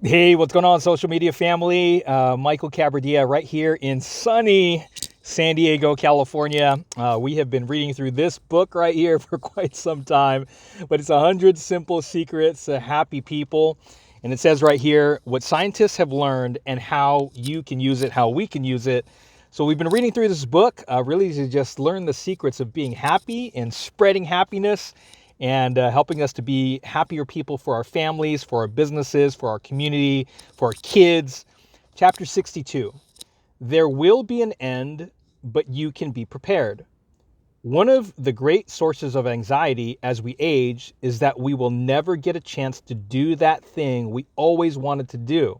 Hey, what's going on, social media family? Michael Cabradilla right here in sunny San Diego, California. We have been reading through this book right here for quite some time, but it's 100 Simple Secrets to Happy People. And it says right here what scientists have learned and how you can use it, how we can use it. So we've been reading through this book really to just learn the secrets of being happy and spreading happiness and helping us to be happier people for our families, for our businesses, for our community, for our kids. Chapter 62, there will be an end, but you can be prepared. One of the great sources of anxiety as we age is that we will never get a chance to do that thing we always wanted to do,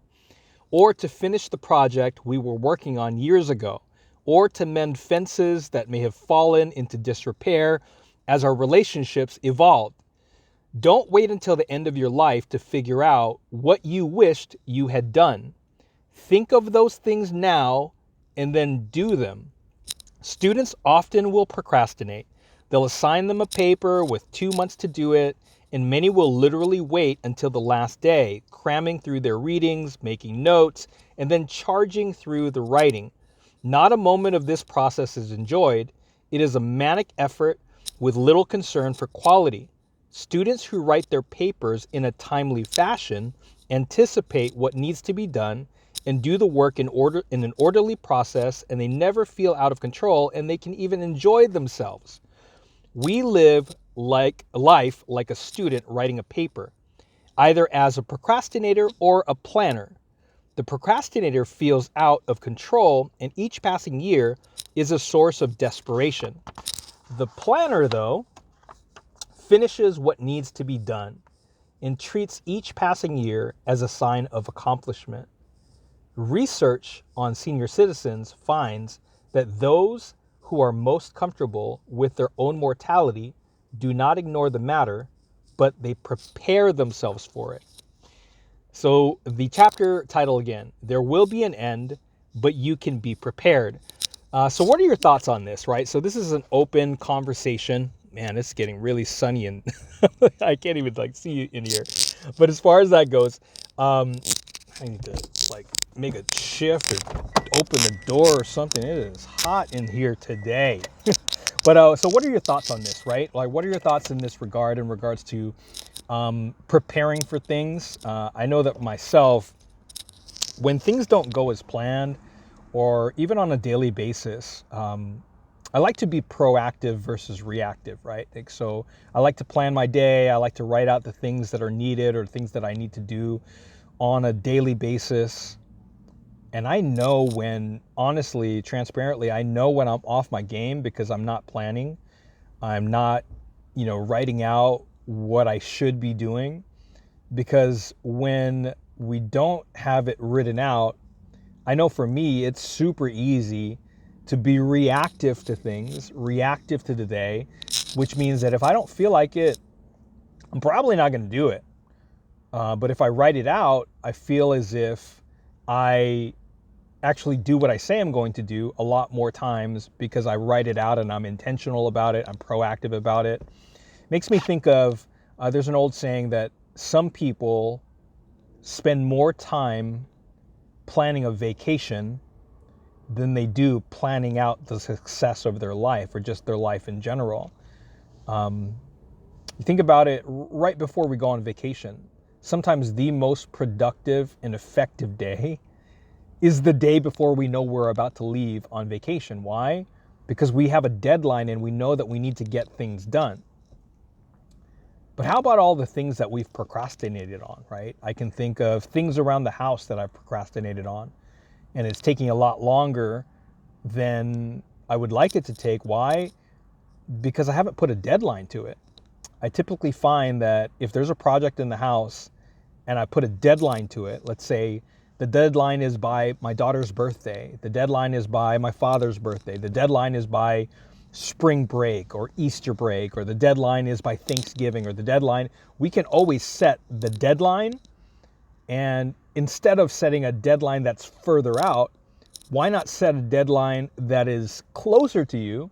or to finish the project we were working on years ago, or to mend fences that may have fallen into disrepair as our relationships evolved. Don't wait until the end of your life to figure out what you wished you had done. Think of those things now and then do them. Students often will procrastinate. They'll assign them a paper with 2 months to do it, and many will literally wait until the last day, cramming through their readings, making notes, and then charging through the writing. Not a moment of this process is enjoyed. It is a manic effort with little concern for quality. Students who write their papers in a timely fashion anticipate what needs to be done and do the work in an orderly process, and they never feel out of control, and they can even enjoy themselves. We live like life like a student writing a paper, either as a procrastinator or a planner. The procrastinator feels out of control, and each passing year is a source of desperation. The planner, though, finishes what needs to be done and treats each passing year as a sign of accomplishment. Research on senior citizens finds that those who are most comfortable with their own mortality do not ignore the matter, but they prepare themselves for it. So the chapter title again, there will be an end, but you can be prepared. So what are your thoughts on this, right? So this is an open conversation. Man, it's getting really sunny and I can't even see you in here. But as far as that goes, I need to make a shift or open the door or something. It is hot in here today. But so what are your thoughts on this, right? Like, what are your thoughts in this regard, in regards to preparing for things? I know that myself, when things don't go as planned, or even on a daily basis, I like to be proactive versus reactive, right? So I like to plan my day. I like to write out the things that are needed or things that I need to do on a daily basis. And I know when, honestly, transparently, I know when I'm off my game because I'm not planning. I'm not, writing out what I should be doing. Because when we don't have it written out, I know for me, it's super easy to be reactive to things, reactive to the day, which means that if I don't feel like it, I'm probably not going to do it. But if I write it out, I feel as if I actually do what I say I'm going to do a lot more times because I write it out and I'm intentional about it. I'm proactive about it. Makes me think of, there's an old saying that some people spend more time planning a vacation than they do planning out the success of their life or just their life in general. You think about it, right before we go on vacation, sometimes the most productive and effective day is the day before we know we're about to leave on vacation. Why? Because we have a deadline and we know that we need to get things done. But how about all the things that we've procrastinated on, right? I can think of things around the house that I've procrastinated on, and it's taking a lot longer than I would like it to take. Why? Because I haven't put a deadline to it. I typically find that if there's a project in the house and I put a deadline to it, let's say the deadline is by my daughter's birthday, the deadline is by my father's birthday, the deadline is by spring break or Easter break, or the deadline is by Thanksgiving, or the deadline, we can always set the deadline. And instead of setting a deadline that's further out, why not set a deadline that is closer to you?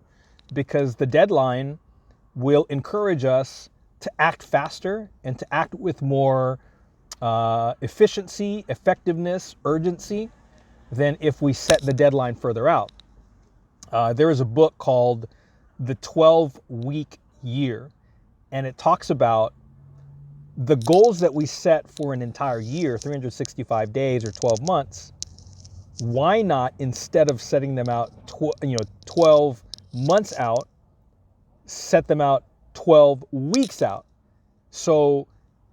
Because the deadline will encourage us to act faster and to act with more efficiency, effectiveness, urgency than if we set the deadline further out. There is a book called The 12-Week Year, and it talks about the goals that we set for an entire year, 365 days or 12 months. Why not, instead of setting them out 12 months out, set them out 12 weeks out? So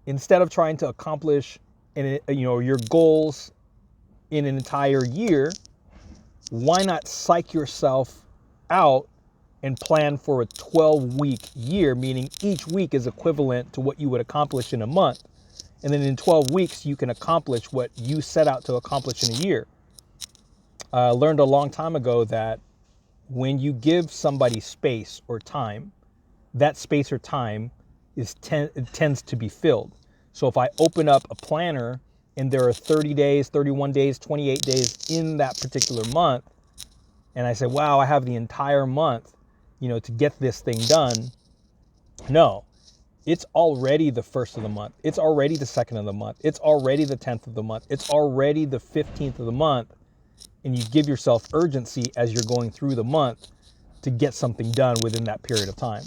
instead of trying to accomplish your goals in an entire year, why not psych yourself out and plan for a 12-week year, meaning each week is equivalent to what you would accomplish in a month. And then in 12 weeks, you can accomplish what you set out to accomplish in a year. I learned a long time ago that when you give somebody space or time, that space or time tends to be filled. So if I open up a planner and there are 30 days, 31 days, 28 days in that particular month, and I say, wow, I have the entire month, to get this thing done. No, it's already the 1st of the month. It's already the 2nd of the month. It's already the 10th of the month. It's already the 15th of the month. And you give yourself urgency as you're going through the month to get something done within that period of time.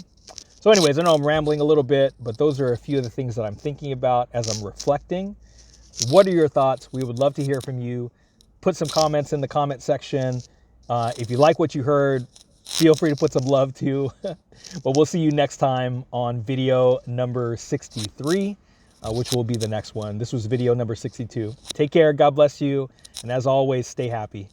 So anyways, I know I'm rambling a little bit, but those are a few of the things that I'm thinking about as I'm reflecting. What are your thoughts? We would love to hear from you. Put some comments in the comment section. If you like what you heard, feel free to put some love too. But we'll see you next time on video number 63, which will be the next one. This was video number 62. Take care. God bless you. And as always, stay happy.